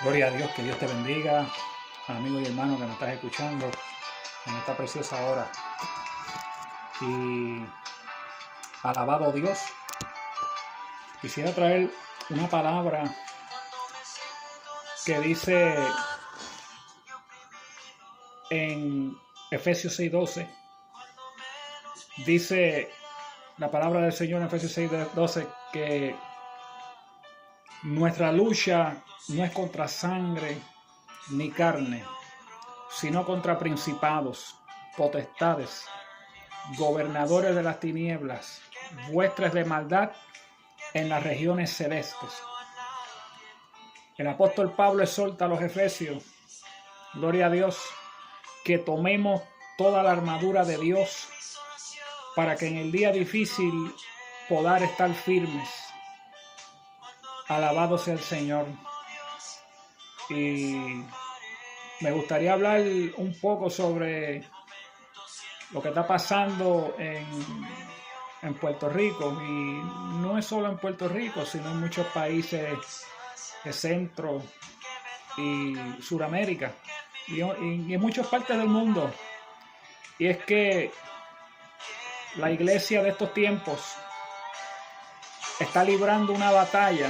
Gloria a Dios, que Dios te bendiga, amigo y hermano que me estás escuchando en esta preciosa hora. Y alabado Dios, quisiera traer una palabra que dice en Efesios 6:12. Dice la palabra del Señor en Efesios 6:12 que nuestra lucha no es contra sangre ni carne, sino contra principados, potestades, gobernadores de las tinieblas, huestes de maldad en las regiones celestes. El apóstol Pablo exhorta a los efesios, gloria a Dios, que tomemos toda la armadura de Dios para que en el día difícil poder estar firmes. Alabado sea el Señor. Y me gustaría hablar un poco sobre lo que está pasando en Puerto Rico. Y no es solo en Puerto Rico, sino en muchos países de Centro y Suramérica. Y en muchas partes del mundo. Y es que la iglesia de estos tiempos está librando una batalla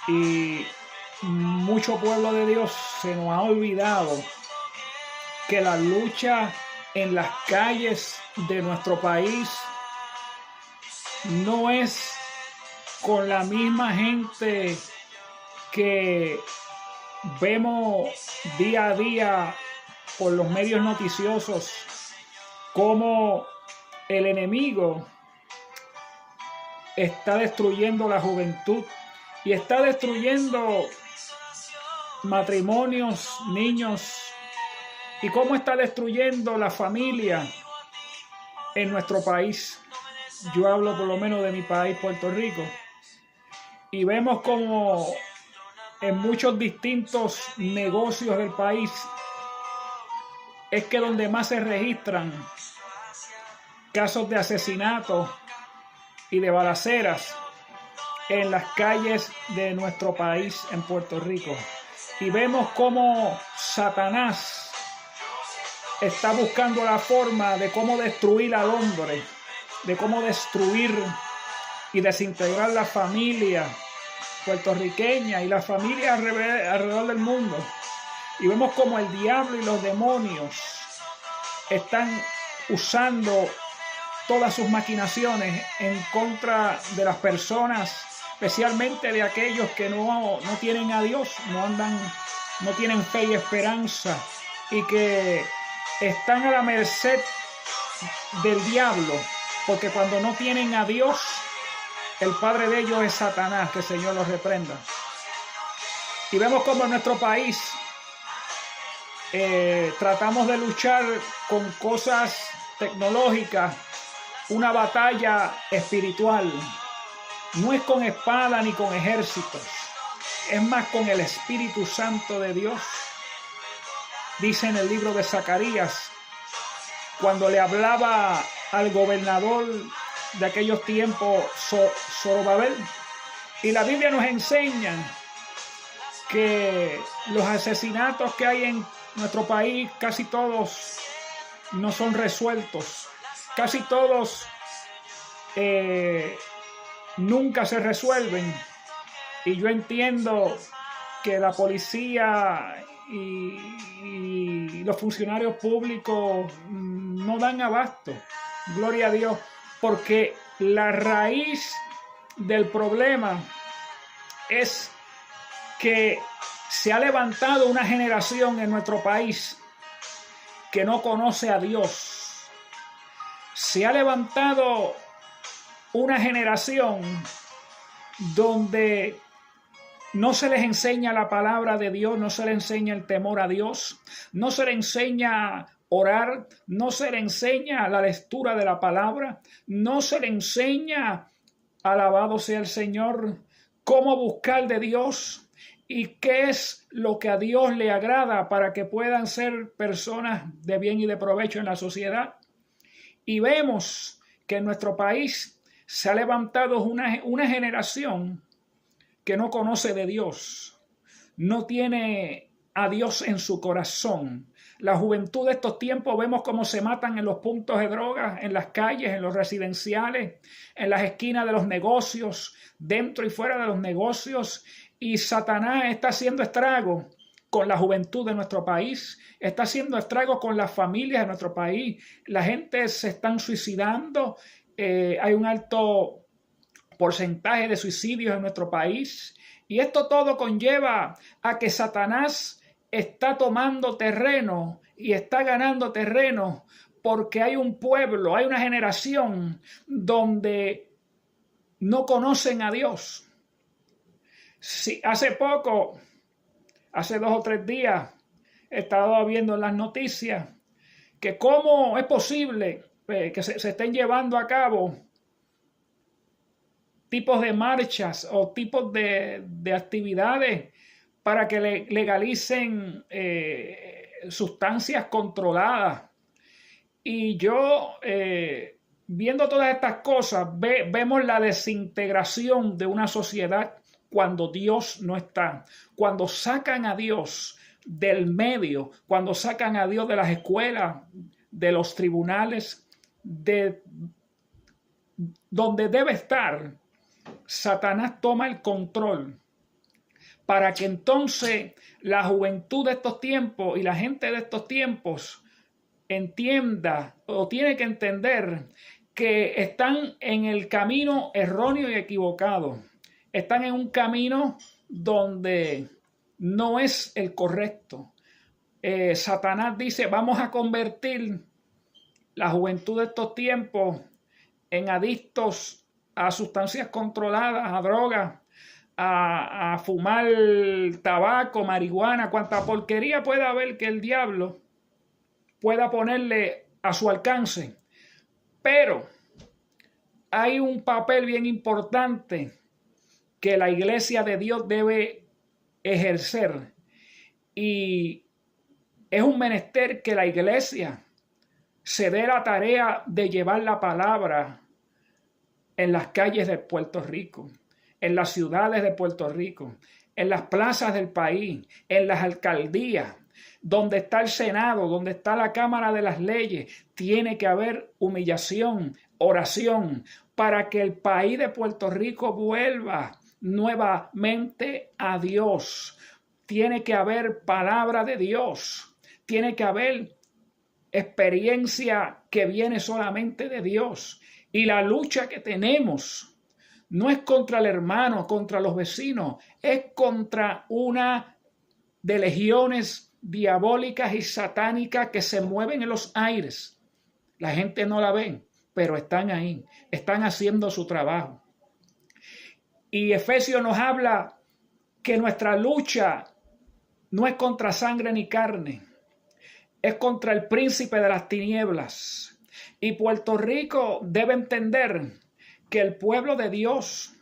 y mucho pueblo de Dios se nos ha olvidado que la lucha en las calles de nuestro país no es con la misma gente que vemos día a día por los medios noticiosos, como el enemigo está destruyendo la juventud y está destruyendo matrimonios, niños, y cómo está destruyendo la familia en nuestro país. Yo hablo por lo menos de mi país, Puerto Rico, y vemos como en muchos distintos negocios del país es que donde más se registran casos de asesinatos y de balaceras en las calles de nuestro país en Puerto Rico. Y vemos cómo Satanás está buscando la forma de cómo destruir al hombre, de cómo destruir y desintegrar la familia puertorriqueña y la familia alrededor del mundo. Y vemos cómo el diablo y los demonios están usando todas sus maquinaciones en contra de las personas, especialmente de aquellos que no tienen a Dios, no tienen fe y esperanza, y que están a la merced del diablo, porque cuando no tienen a Dios, el padre de ellos es Satanás, que el Señor los reprenda. Y vemos como en nuestro país tratamos de luchar con cosas tecnológicas, una batalla espiritual. No es con espada ni con ejércitos, es más con el Espíritu Santo de Dios. Dice en el libro de Zacarías, cuando le hablaba al gobernador de aquellos tiempos, Zorobabel, y la Biblia nos enseña que los asesinatos que hay en nuestro país, casi todos no son resueltos, casi todos nunca se resuelven. Y yo entiendo que la policía y los funcionarios públicos no dan abasto, gloria a Dios, porque la raíz del problema es que se ha levantado una generación en nuestro país que no conoce a Dios. Se ha levantado una generación donde no se les enseña la palabra de Dios, no se les enseña el temor a Dios, no se les enseña orar, no se les enseña la lectura de la palabra, no se les enseña, alabado sea el Señor, cómo buscar de Dios y qué es lo que a Dios le agrada para que puedan ser personas de bien y de provecho en la sociedad. Y vemos que en nuestro país se ha levantado una generación que no conoce de Dios. no tiene a Dios en su corazón. La juventud de estos tiempos vemos cómo se matan en los puntos de drogas, en las calles, en los residenciales, en las esquinas de los negocios, dentro y fuera de los negocios. Y Satanás está haciendo estragos con la juventud de nuestro país, está haciendo estragos con las familias de nuestro país. La gente se están suicidando, hay un alto porcentaje de suicidios en nuestro país. Y esto todo conlleva a que Satanás está tomando terreno y está ganando terreno porque hay un pueblo, hay una generación donde no conocen a Dios. Sí, hace 2 o 3 días, he estado viendo en las noticias que cómo es posible que se estén llevando a cabo tipos de marchas o tipos de actividades para que legalicen sustancias controladas. Y yo, viendo todas estas cosas, vemos la desintegración de una sociedad cuando Dios no está, cuando sacan a Dios del medio, cuando sacan a Dios de las escuelas, de los tribunales, de donde debe estar. Satanás toma el control para que entonces la juventud de estos tiempos y la gente de estos tiempos entienda o tiene que entender que están en el camino erróneo y equivocado. Están en un camino donde no es el correcto. Satanás dice, vamos a convertir la juventud de estos tiempos en adictos a sustancias controladas, a drogas, a fumar tabaco, marihuana, cuanta porquería pueda haber que el diablo pueda ponerle a su alcance. Pero hay un papel bien importante que la iglesia de Dios debe ejercer, y es un menester que la iglesia se dé la tarea de llevar la palabra en las calles de Puerto Rico, en las ciudades de Puerto Rico, en las plazas del país, en las alcaldías, donde está el Senado, donde está la Cámara de las Leyes. Tiene que haber humillación, oración, para que el país de Puerto Rico vuelva nuevamente a Dios. Tiene que haber palabra de Dios, tiene que haber experiencia que viene solamente de Dios. Y la lucha que tenemos no es contra el hermano, contra los vecinos, es contra una de legiones diabólicas y satánicas que se mueven en los aires. La gente no la ve, pero están ahí, están haciendo su trabajo. Y Efesios nos habla que nuestra lucha no es contra sangre ni carne, es contra el príncipe de las tinieblas. Y Puerto Rico debe entender que el pueblo de Dios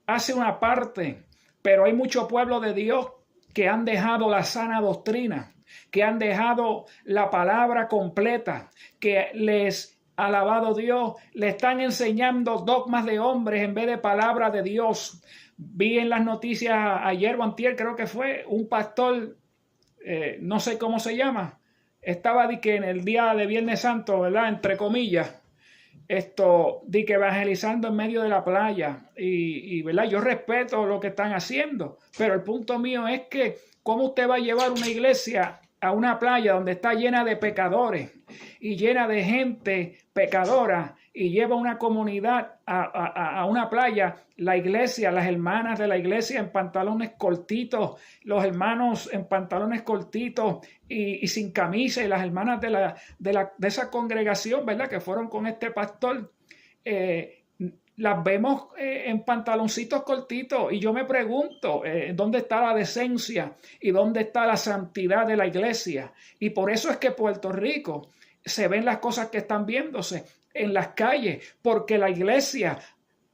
hace una parte, pero hay mucho pueblo de Dios que han dejado la sana doctrina, que han dejado la palabra completa, que les, alabado Dios, le están enseñando dogmas de hombres en vez de palabra de Dios. Vi en las noticias ayer o antier, creo que fue, un pastor, no sé cómo se llama, estaba de que en el día de Viernes Santo, ¿verdad? Entre comillas, de que evangelizando en medio de la playa. Y ¿verdad? Yo respeto lo que están haciendo, pero el punto mío es que ¿cómo usted va a llevar una iglesia a una playa donde está llena de pecadores y llena de gente pecadora, y lleva una comunidad a una playa, la iglesia, las hermanas de la iglesia en pantalones cortitos, los hermanos en pantalones cortitos y sin camisa, y las hermanas de esa congregación, ¿verdad?, que fueron con este pastor, las vemos en pantaloncitos cortitos, y yo me pregunto, ¿dónde está la decencia y dónde está la santidad de la iglesia? Y por eso es que Puerto Rico se ven las cosas que están viéndose en las calles, porque la iglesia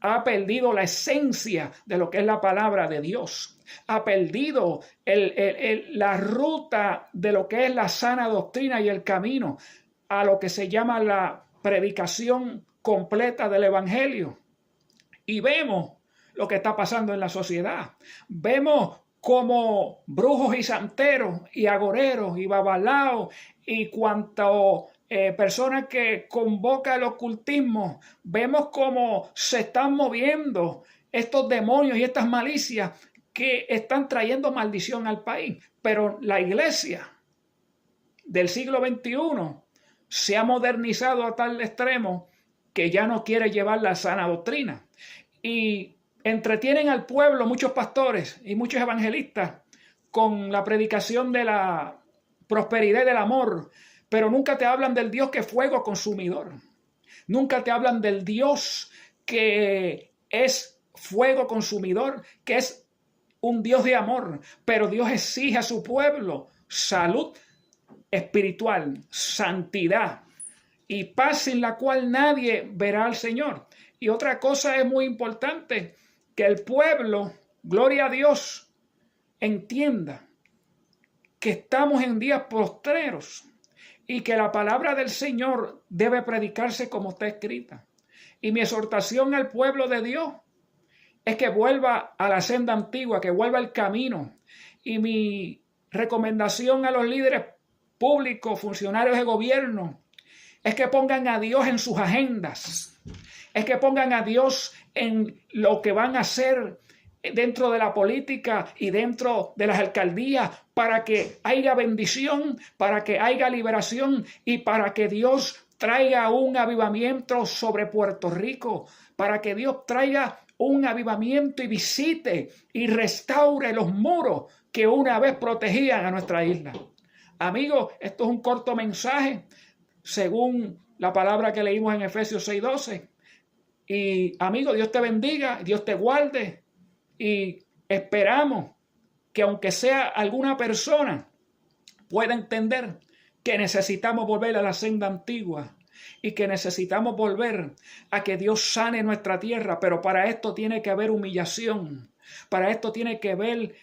ha perdido la esencia de lo que es la palabra de Dios, ha perdido la ruta de lo que es la sana doctrina y el camino a lo que se llama la predicación completa del evangelio. Y vemos lo que está pasando en la sociedad. Vemos como brujos y santeros y agoreros y babalaos y cuanto personas que convoca el ocultismo, vemos cómo se están moviendo estos demonios y estas malicias que están trayendo maldición al país. Pero la iglesia del siglo XXI se ha modernizado a tal extremo que ya no quiere llevar la sana doctrina. Y entretienen al pueblo muchos pastores y muchos evangelistas con la predicación de la prosperidad y del amor, pero nunca te hablan del Dios que es fuego consumidor. Nunca te hablan del Dios que es fuego consumidor, que es un Dios de amor, pero Dios exige a su pueblo salud espiritual, santidad y paz sin la cual nadie verá al Señor. Y otra cosa es muy importante, que el pueblo, gloria a Dios, entienda que estamos en días postreros y que la palabra del Señor debe predicarse como está escrita. Y mi exhortación al pueblo de Dios es que vuelva a la senda antigua, que vuelva al camino. Y mi recomendación a los líderes públicos, funcionarios de gobierno, es que pongan a Dios en sus agendas, es que pongan a Dios en lo que van a hacer dentro de la política y dentro de las alcaldías, para que haya bendición, para que haya liberación y para que Dios traiga un avivamiento sobre Puerto Rico, para que Dios traiga un avivamiento y visite y restaure los muros que una vez protegían a nuestra isla. Amigos, esto es un corto mensaje según la palabra que leímos en Efesios 6:12. Y amigo, Dios te bendiga, Dios te guarde, y esperamos que aunque sea alguna persona pueda entender que necesitamos volver a la senda antigua y que necesitamos volver a que Dios sane nuestra tierra, pero para esto tiene que haber humillación, para esto tiene que haber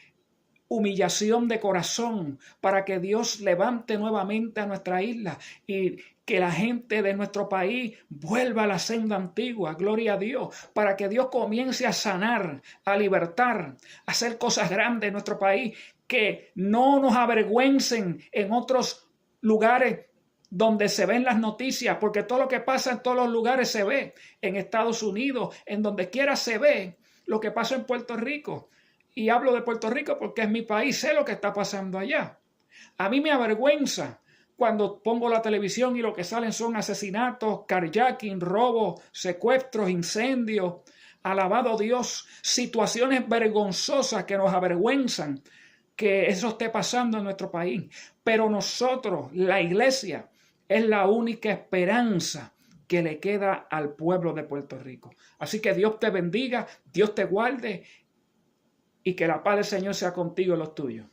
humillación de corazón, para que Dios levante nuevamente a nuestra isla y que la gente de nuestro país vuelva a la senda antigua, gloria a Dios, para que Dios comience a sanar, a libertar, a hacer cosas grandes en nuestro país, que no nos avergüencen en otros lugares donde se ven las noticias, porque todo lo que pasa en todos los lugares se ve, en Estados Unidos, en donde quiera se ve lo que pasa en Puerto Rico. Y hablo de Puerto Rico porque es mi país, sé lo que está pasando allá. A mí me avergüenza cuando pongo la televisión y lo que salen son asesinatos, carjacking, robos, secuestros, incendios. Alabado Dios, situaciones vergonzosas que nos avergüenzan que eso esté pasando en nuestro país. Pero nosotros, la iglesia, es la única esperanza que le queda al pueblo de Puerto Rico. Así que Dios te bendiga, Dios te guarde y que la paz del Señor sea contigo y los tuyos.